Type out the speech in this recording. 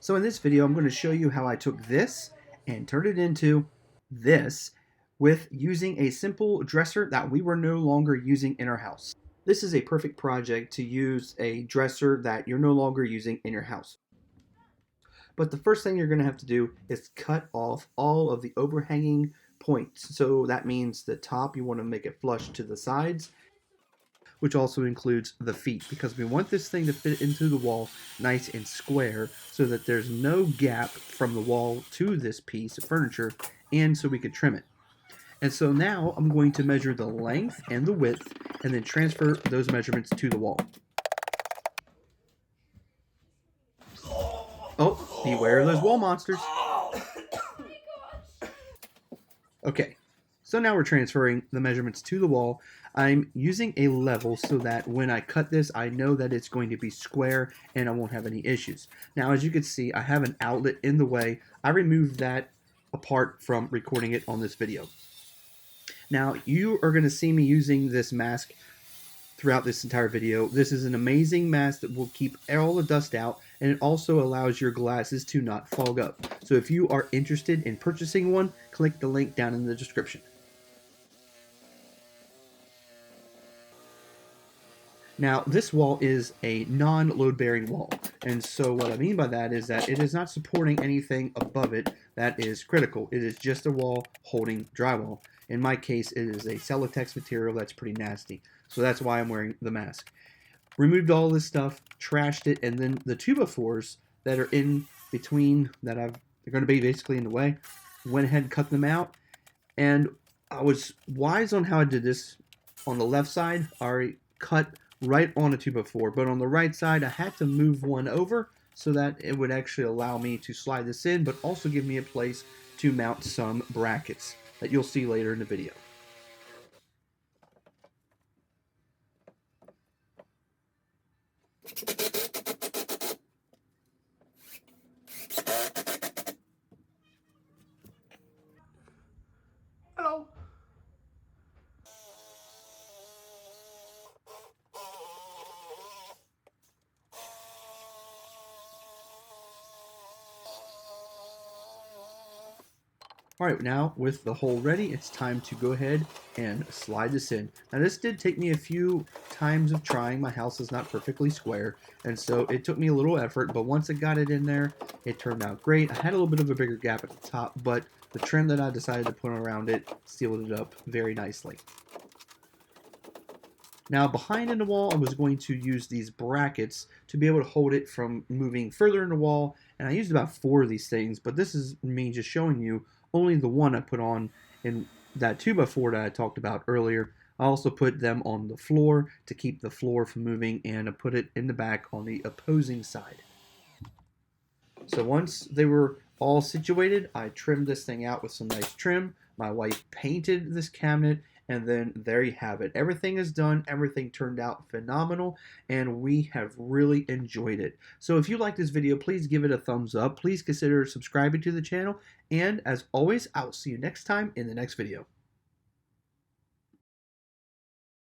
So in this video, I'm going to show you how I took this and turned it into this with using a simple dresser that we were no longer using in our house. This is a perfect project to use a dresser that you're no longer using in your house. But the first thing you're going to have to do is cut off all of the overhanging points. So that means the top, you want to make it flush to the sides, which also includes the feet, because we want this thing to fit into the wall nice and square so that there's no gap from the wall to this piece of furniture, and so we could trim it. And so now I'm going to measure the length and the width and then transfer those measurements to the wall. Oh, beware of those wall monsters. Okay, so now we're transferring the measurements to the wall. I'm using a level so that when I cut this, I know that it's going to be square and I won't have any issues. Now, as you can see, I have an outlet in the way. I removed that apart from recording it on this video. Now, you are going to see me using this mask throughout this entire video. This is an amazing mask that will keep all the dust out, and it also allows your glasses to not fog up. So if you are interested in purchasing one, click the link down in the description. Now, this wall is a non-load bearing wall, and so what I mean by that is that it is not supporting anything above it that is critical. It is just a wall holding drywall. In my case, it is a Celotex material that's pretty nasty, so that's why I'm wearing the mask. Removed all this stuff, trashed it, and then the 2x4s that are in between they're going to be basically in the way, went ahead and cut them out, and I was wise on how I did this. On the left side, I already cut right on a 2x4, but on the right side I had to move one over so that it would actually allow me to slide this in, but also give me a place to mount some brackets that you'll see later in the video. Hello. Alright, now with the hole ready, it's time to go ahead and slide this in. Now this did take me a few times of trying. My house is not perfectly square, and so it took me a little effort, but once I got it in there, it turned out great. I had a little bit of a bigger gap at the top, but the trim that I decided to put around it sealed it up very nicely. Now behind in the wall, I was going to use these brackets to be able to hold it from moving further in the wall, and I used about 4 of these things, but this is me just showing you only the one I put on in that 2x4 that I talked about earlier. I also put them on the floor to keep the floor from moving, and I put it in the back on the opposing side. So once they were all situated, I trimmed this thing out with some nice trim. My wife painted this cabinet, and then there you have it. Everything is done. Everything turned out phenomenal, and we have really enjoyed it. So if you like this video, please give it a thumbs up. Please consider subscribing to the channel, and as always, I will see you next time in the next video.